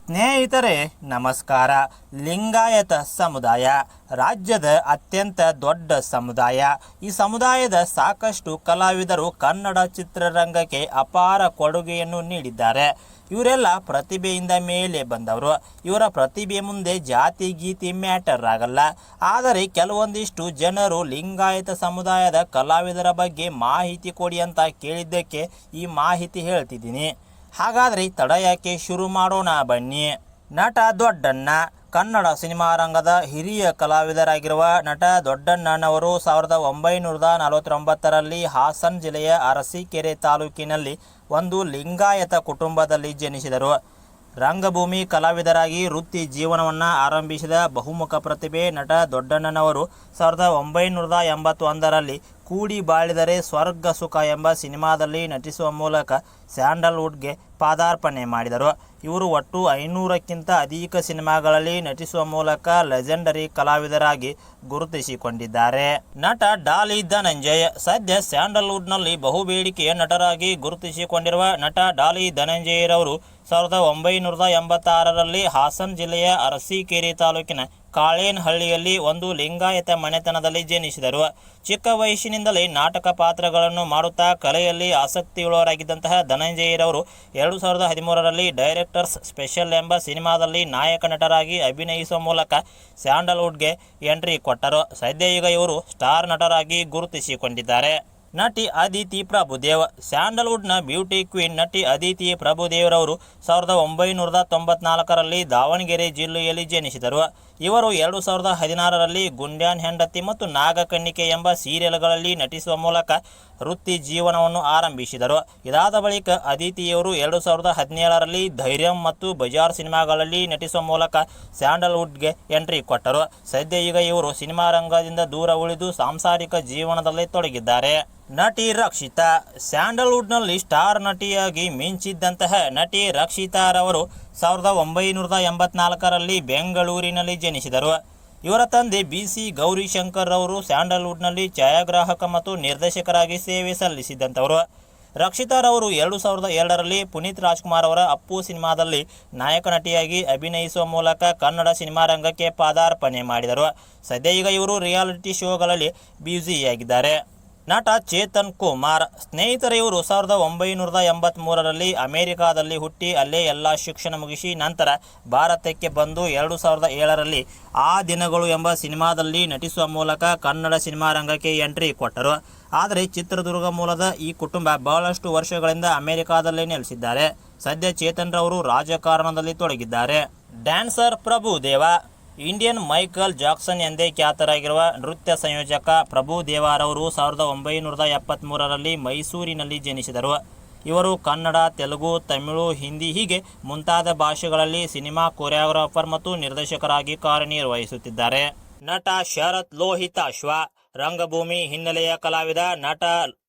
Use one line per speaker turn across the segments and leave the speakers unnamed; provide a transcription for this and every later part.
ಸ್ನೇಹಿತರೆ ನಮಸ್ಕಾರ. ಲಿಂಗಾಯತ ಸಮುದಾಯ ರಾಜ್ಯದ ಅತ್ಯಂತ ದೊಡ್ಡ ಸಮುದಾಯ. ಈ ಸಮುದಾಯದ ಸಾಕಷ್ಟು ಕಲಾವಿದರು ಕನ್ನಡ ಚಿತ್ರರಂಗಕ್ಕೆ ಅಪಾರ ಕೊಡುಗೆಯನ್ನು ನೀಡಿದ್ದಾರೆ. ಇವರೆಲ್ಲ ಪ್ರತಿಭೆಯಿಂದ ಮೇಲೆ ಬಂದವರು. ಇವರ ಪ್ರತಿಭೆ ಮುಂದೆ ಜಾತಿ ಗೀತಿ ಮ್ಯಾಟರ್ ಆಗಲ್ಲ. ಆದರೆ ಕೆಲವೊಂದಿಷ್ಟು ಜನರು ಲಿಂಗಾಯತ ಸಮುದಾಯದ ಕಲಾವಿದರ ಬಗ್ಗೆ ಮಾಹಿತಿ ಕೊಡಿ ಅಂತ ಕೇಳಿದ್ದಕ್ಕೆ ಈ ಮಾಹಿತಿ ಹೇಳ್ತಿದ್ದೀನಿ. ಹಾಗಾದರೆ ತಡ ಯಾಕೆ, ಶುರು ಮಾಡೋಣ ಬನ್ನಿ. ನಟ ದೊಡ್ಡಣ್ಣ. ಕನ್ನಡ ಸಿನಿಮಾ ರಂಗದ ಹಿರಿಯ ಕಲಾವಿದರಾಗಿರುವ ನಟ ದೊಡ್ಡಣ್ಣನವರು 1949ರಲ್ಲಿ ಹಾಸನ ಜಿಲ್ಲೆಯ ಅರಸೀಕೆರೆ ತಾಲೂಕಿನಲ್ಲಿ ಒಂದು ಲಿಂಗಾಯತ ಕುಟುಂಬದಲ್ಲಿ ಜನಿಸಿದರು. ರಂಗಭೂಮಿ ಕಲಾವಿದರಾಗಿ ವೃತ್ತಿ ಜೀವನವನ್ನು ಆರಂಭಿಸಿದ ಬಹುಮುಖ ಪ್ರತಿಭೆ ನಟ ದೊಡ್ಡಣ್ಣನವರು 1981ರಲ್ಲಿ ಕೂಡಿ ಬಾಳಿದರೆ ಸ್ವರ್ಗ ಸುಖ ಎಂಬ ಸಿನಿಮಾದಲ್ಲಿ ನಟಿಸುವ ಮೂಲಕ ಸ್ಯಾಂಡಲ್ವುಡ್ಗೆ ಪಾದಾರ್ಪಣೆ ಮಾಡಿದರು. ಇವರು ಒಟ್ಟು 500ಕ್ಕಿಂತ ಅಧಿಕ ಸಿನಿಮಾಗಳಲ್ಲಿ ನಟಿಸುವ ಮೂಲಕ ಲೆಜೆಂಡರಿ ಕಲಾವಿದರಾಗಿ ಗುರುತಿಸಿಕೊಂಡಿದ್ದಾರೆ. ನಟ ಡಾಲಿ ಧನಂಜಯ್. ಸದ್ಯ ಸ್ಯಾಂಡಲ್ವುಡ್ನಲ್ಲಿ ಬಹುಬೇಡಿಕೆಯ ನಟರಾಗಿ ಗುರುತಿಸಿಕೊಂಡಿರುವ ನಟ ಡಾಲಿ ಧನಂಜಯರವರು 1986ರಲ್ಲಿ ಹಾಸನ ಜಿಲ್ಲೆಯ ಅರಸೀಕೆರೆ ತಾಲೂಕಿನ ಕಾಳೇನಹಳ್ಳಿಯಲ್ಲಿ ಒಂದು ಲಿಂಗಾಯತ ಮನೆತನದಲ್ಲಿ ಜನಿಸಿದರು. ಚಿಕ್ಕ ವಯಸ್ಸಿನಿಂದಲೇ ನಾಟಕ ಪಾತ್ರಗಳನ್ನು ಮಾಡುತ್ತಾ ಕಲೆಯಲ್ಲಿ ಆಸಕ್ತಿಯುಳ್ಳವರಾಗಿದ್ದಂತಹ ಧನಂಜಯರವರು 2013ರಲ್ಲಿ ಡೈರೆಕ್ಟರ್ಸ್ ಸ್ಪೆಷಲ್ ಎಂಬ ಸಿನಿಮಾದಲ್ಲಿ ನಾಯಕ ನಟರಾಗಿ ಅಭಿನಯಿಸುವ ಮೂಲಕ ಸ್ಯಾಂಡಲ್ವುಡ್ಗೆ ಎಂಟ್ರಿ ಕೊಟ್ಟರು. ಸದ್ಯ ಈಗ ಇವರು ಸ್ಟಾರ್ ನಟರಾಗಿ ಗುರುತಿಸಿಕೊಂಡಿದ್ದಾರೆ. ನಟಿ ಅದಿತಿ ಪ್ರಭುದೇವ್. ಸ್ಯಾಂಡಲ್ವುಡ್ನ ಬ್ಯೂಟಿ ಕ್ವೀನ್ ನಟಿ ಅದಿತಿ ಪ್ರಭುದೇವ್ರವರು 1994ರಲ್ಲಿ ದಾವಣಗೆರೆ ಜಿಲ್ಲೆಯಲ್ಲಿ ಜನಿಸಿದರು. ಇವರು 2016ರಲ್ಲಿ ಗುಂಡ್ಯಾನ್ ಹೆಂಡತಿ ಮತ್ತು ನಾಗಕನ್ನಿಕೆ ಎಂಬ ಸೀರಿಯಲ್ಗಳಲ್ಲಿ ನಟಿಸುವ ಮೂಲಕ ವೃತ್ತಿ ಜೀವನವನ್ನು ಆರಂಭಿಸಿದರು. ಇದಾದ ಬಳಿಕ ಅದಿತಿಯವರು 2017ರಲ್ಲಿ ಧೈರ್ಯಂ ಮತ್ತು ಬಜಾರ್ ಸಿನಿಮಾಗಳಲ್ಲಿ ನಟಿಸುವ ಮೂಲಕ ಸ್ಯಾಂಡಲ್ವುಡ್ಗೆ ಎಂಟ್ರಿ ಕೊಟ್ಟರು. ಸದ್ಯ ಈಗ ಇವರು ಸಿನಿಮಾ ರಂಗದಿಂದ ದೂರ ಉಳಿದು ಸಾಂಸಾರಿಕ ಜೀವನದಲ್ಲಿ ತೊಡಗಿದ್ದಾರೆ. ನಟಿ ರಕ್ಷಿತಾ. ಸ್ಯಾಂಡಲ್ವುಡ್ನಲ್ಲಿ ಸ್ಟಾರ್ ನಟಿಯಾಗಿ ಮಿಂಚಿದ್ದಂತಹ ನಟಿ ರಕ್ಷಿತಾರವರು 1984ರಲ್ಲಿ ಬೆಂಗಳೂರಿನಲ್ಲಿ ಜನಿಸಿದರು. ಇವರ ತಂದೆ BC ಗೌರಿಶಂಕರ್ ಅವರು ಸ್ಯಾಂಡಲ್ವುಡ್ನಲ್ಲಿ ಛಾಯಾಗ್ರಾಹಕ ಮತ್ತು ನಿರ್ದೇಶಕರಾಗಿ ಸೇವೆ ಸಲ್ಲಿಸಿದ್ದಂಥವರು. ರಕ್ಷಿತಾರವರು 2002ರಲ್ಲಿ ಪುನೀತ್ ರಾಜ್ಕುಮಾರ್ ಅವರ ಅಪ್ಪು ಸಿನಿಮಾದಲ್ಲಿ ನಾಯಕ ನಟಿಯಾಗಿ ಅಭಿನಯಿಸುವ ಮೂಲಕ ಕನ್ನಡ ಸಿನಿಮಾ ರಂಗಕ್ಕೆ ಪಾದಾರ್ಪಣೆ ಮಾಡಿದರು. ಸದ್ಯ ಈಗ ಇವರು ರಿಯಾಲಿಟಿ ಶೋಗಳಲ್ಲಿ ಬ್ಯುಸಿಯಾಗಿದ್ದಾರೆ. ನಟ ಚೇತನ್ ಕುಮಾರ್. ಸ್ನೇಹಿತರೆ, ಇವರು 1983ರಲ್ಲಿ ಅಮೆರಿಕಾದಲ್ಲಿ ಹುಟ್ಟಿ ಅಲ್ಲೇ ಎಲ್ಲ ಶಿಕ್ಷಣ ಮುಗಿಸಿ ನಂತರ ಭಾರತಕ್ಕೆ ಬಂದು 2007ರಲ್ಲಿ ಆ ದಿನಗಳು ಎಂಬ ಸಿನಿಮಾದಲ್ಲಿ ನಟಿಸುವ ಮೂಲಕ ಕನ್ನಡ ಸಿನಿಮಾ ರಂಗಕ್ಕೆ ಎಂಟ್ರಿ ಕೊಟ್ಟರು. ಆದರೆ ಚಿತ್ರದುರ್ಗ ಮೂಲದ ಈ ಕುಟುಂಬ ಬಹಳಷ್ಟು ವರ್ಷಗಳಿಂದ ಅಮೆರಿಕಾದಲ್ಲೇ ನೆಲೆಸಿದ್ದಾರೆ. ಸದ್ಯ ಚೇತನ್ ರವರು ರಾಜಕಾರಣದಲ್ಲಿ ತೊಡಗಿದ್ದಾರೆ. Dancer Prabhudeva. Indian Michael Jackson ಎಂದೇ ಖ್ಯಾತರಾಗಿರುವ ನೃತ್ಯ ಸಂಯೋಜಕ ಪ್ರಭುದೇವರವರು 1973ರಲ್ಲಿ ಮೈಸೂರಿನಲ್ಲಿ ಜನಿಸಿದರು. ಇವರು ಕನ್ನಡ, ತೆಲುಗು, ತಮಿಳು, ಹಿಂದಿ ಹೀಗೆ ಮುಂತಾದ ಭಾಷೆಗಳಲ್ಲಿ ಸಿನಿಮಾ ಕೊರಿಯೋಗ್ರಾಫರ್ ಮತ್ತು ನಿರ್ದೇಶಕರಾಗಿ ಕಾರ್ಯನಿರ್ವಹಿಸುತ್ತಿದ್ದಾರೆ. ನಟ ಶರತ್ ಲೋಹಿತಾಶ್ವ. ರಂಗಭೂಮಿ ಹಿನ್ನೆಲೆಯ ಕಲಾವಿದ ನಟ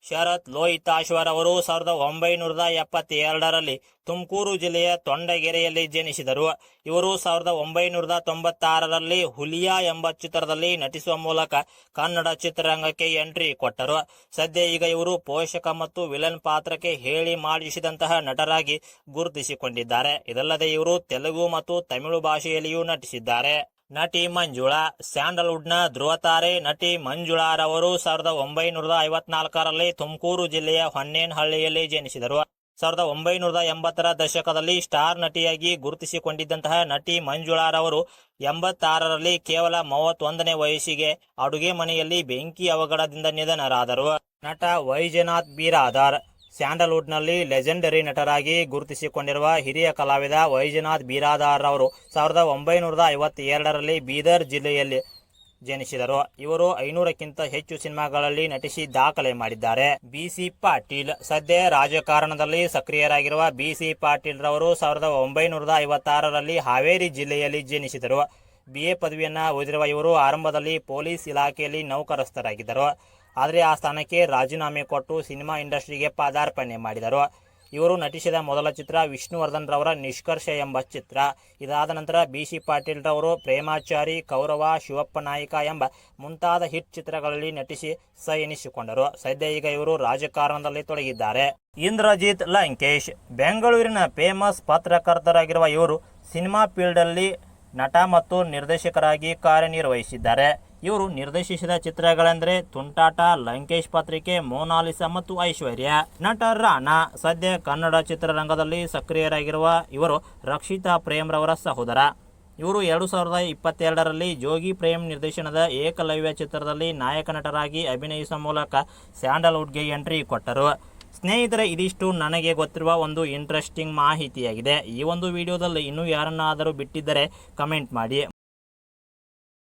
ಶರತ್ ಲೋಹಿತಾಶ್ವರವರು 1972ರಲ್ಲಿ ತುಮಕೂರು ಜಿಲ್ಲೆಯ ತೊಂಡಗೆರೆಯಲ್ಲಿ ಜನಿಸಿದರು. ಇವರು 1996ರಲ್ಲಿ ಹುಲಿಯಾ ಎಂಬ ಚಿತ್ರದಲ್ಲಿ ನಟಿಸುವ ಮೂಲಕ ಕನ್ನಡ ಚಿತ್ರರಂಗಕ್ಕೆ ಎಂಟ್ರಿ ಕೊಟ್ಟರು. ಸದ್ಯ ಈಗ ಇವರು ಪೋಷಕ ಮತ್ತು ವಿಲನ್ ಪಾತ್ರಕ್ಕೆ ಹೇಳಿ ಮಾಡಿಸಿದಂತಹ ನಟರಾಗಿ ಗುರುತಿಸಿಕೊಂಡಿದ್ದಾರೆ. ಇದಲ್ಲದೆ ಇವರು ತೆಲುಗು ಮತ್ತು ತಮಿಳು ಭಾಷೆಯಲ್ಲಿಯೂ ನಟಿಸಿದ್ದಾರೆ. ನಟಿ ಮಂಜುಳಾ. ಸ್ಯಾಂಡಲ್ವುಡ್ನ ಧ್ರುವತಾರೆ ನಟಿ ಮಂಜುಳಾರವರು 1954ರಲ್ಲಿ ತುಮಕೂರು ಜಿಲ್ಲೆಯ ಹೊನ್ನೇನಹಳ್ಳಿಯಲ್ಲಿ ಜನಿಸಿದರು. 1980ರ ದಶಕದಲ್ಲಿ ಸ್ಟಾರ್ ನಟಿಯಾಗಿ ಗುರುತಿಸಿಕೊಂಡಿದ್ದಂತಹ ನಟಿ ಮಂಜುಳಾರವರು 86ರಲ್ಲಿ ಕೇವಲ 31ನೇ ವಯಸ್ಸಿಗೆ ಅಡುಗೆ ಮನೆಯಲ್ಲಿ ಬೆಂಕಿ ಅವಘಡದಿಂದ ನಿಧನರಾದರು. ನಟ ವೈಜನಾಥ್ ಬಿರಾದಾರ್. ಸ್ಯಾಂಡಲ್ವುಡ್ನಲ್ಲಿ ಲೆಜೆಂಡರಿ ನಟರಾಗಿ ಗುರುತಿಸಿಕೊಂಡಿರುವ ಹಿರಿಯ ಕಲಾವಿದ ವೈಜನಾಥ್ ಬಿರಾದಾರ್ ಅವರು 1952ರಲ್ಲಿ ಬೀದರ್ ಜಿಲ್ಲೆಯಲ್ಲಿ ಜನಿಸಿದರು. ಇವರು 500ಕ್ಕಿಂತ ಹೆಚ್ಚು ಸಿನಿಮಾಗಳಲ್ಲಿ ನಟಿಸಿ ದಾಖಲೆ ಮಾಡಿದ್ದಾರೆ. BC ಪಾಟೀಲ್. ಸದ್ಯ ರಾಜಕಾರಣದಲ್ಲಿ ಸಕ್ರಿಯರಾಗಿರುವ BC ಪಾಟೀಲ್ ರವರು 1956ರಲ್ಲಿ ಹಾವೇರಿ ಜಿಲ್ಲೆಯಲ್ಲಿ ಜನಿಸಿದರು. BA ಪದವಿಯನ್ನು ಓದಿರುವ ಇವರು ಆರಂಭದಲ್ಲಿ ಪೊಲೀಸ್ ಇಲಾಖೆಯಲ್ಲಿ ನೌಕರಸ್ಥರಾಗಿದ್ದರು. ಆದರೆ ಆ ಸ್ಥಾನಕ್ಕೆ ರಾಜೀನಾಮೆ ಕೊಟ್ಟು ಸಿನಿಮಾ ಇಂಡಸ್ಟ್ರಿಗೆ ಪಾದಾರ್ಪಣೆ ಮಾಡಿದರು. ಇವರು ನಟಿಸಿದ ಮೊದಲ ಚಿತ್ರ ವಿಷ್ಣುವರ್ಧನ್ ರವರ ನಿಷ್ಕರ್ಷ ಎಂಬ ಚಿತ್ರ. ಇದಾದ ನಂತರ BC ಪಾಟೀಲ್ ರವರು ಪ್ರೇಮಾಚಾರಿ, ಕೌರವ, ಶಿವಪ್ಪ ನಾಯಕ ಎಂಬ ಮುಂತಾದ ಹಿಟ್ ಚಿತ್ರಗಳಲ್ಲಿ ನಟಿಸಿ ಎನಿಸಿಕೊಂಡರು. ಸದ್ಯ ಈಗ ಇವರು ರಾಜಕಾರಣದಲ್ಲಿ ತೊಡಗಿದ್ದಾರೆ. ಇಂದ್ರಜಿತ್ ಲಂಕೇಶ್ ಬೆಂಗಳೂರಿನ ಫೇಮಸ್ ಪತ್ರಕರ್ತರಾಗಿರುವ ಇವರು ಸಿನಿಮಾ ಫೀಲ್ಡಲ್ಲಿ ನಟ ಮತ್ತು ನಿರ್ದೇಶಕರಾಗಿ ಕಾರ್ಯನಿರ್ವಹಿಸಿದ್ದಾರೆ. ಇವರು ನಿರ್ದೇಶಿಸಿದ ಚಿತ್ರಗಳೆಂದರೆ ತುಂಟಾಟ, ಲಂಕೇಶ್ ಪತ್ರಿಕೆ, ಮೋನಾಲಿಸಾ ಮತ್ತು ಐಶ್ವರ್ಯ. ನಟ ರಾಣಾ ಸದ್ಯ ಕನ್ನಡ ಚಿತ್ರರಂಗದಲ್ಲಿ ಸಕ್ರಿಯರಾಗಿರುವ ಇವರು ರಕ್ಷಿತಾ ಪ್ರೇಮ್ ರವರ ಸಹೋದರ. ಇವರು 2022ರಲ್ಲಿ ಜೋಗಿ ಪ್ರೇಮ್ ನಿರ್ದೇಶನದ ಏಕಲವ್ಯ ಚಿತ್ರದಲ್ಲಿ ನಾಯಕ ನಟರಾಗಿ ಅಭಿನಯಿಸುವ ಮೂಲಕ ಸ್ಯಾಂಡಲ್ವುಡ್ಗೆ ಎಂಟ್ರಿ ಕೊಟ್ಟರು. ಸ್ನೇಹಿತರೆ, ಇದಿಷ್ಟು ನನಗೆ ಗೊತ್ತಿರುವ ಒಂದು ಇಂಟ್ರೆಸ್ಟಿಂಗ್ ಮಾಹಿತಿಯಾಗಿದೆ. ಈ ಒಂದು ವಿಡಿಯೋದಲ್ಲಿ ಇನ್ನೂ ಯಾರನ್ನಾದರೂ ಬಿಟ್ಟಿದ್ದರೆ ಕಮೆಂಟ್ ಮಾಡಿ.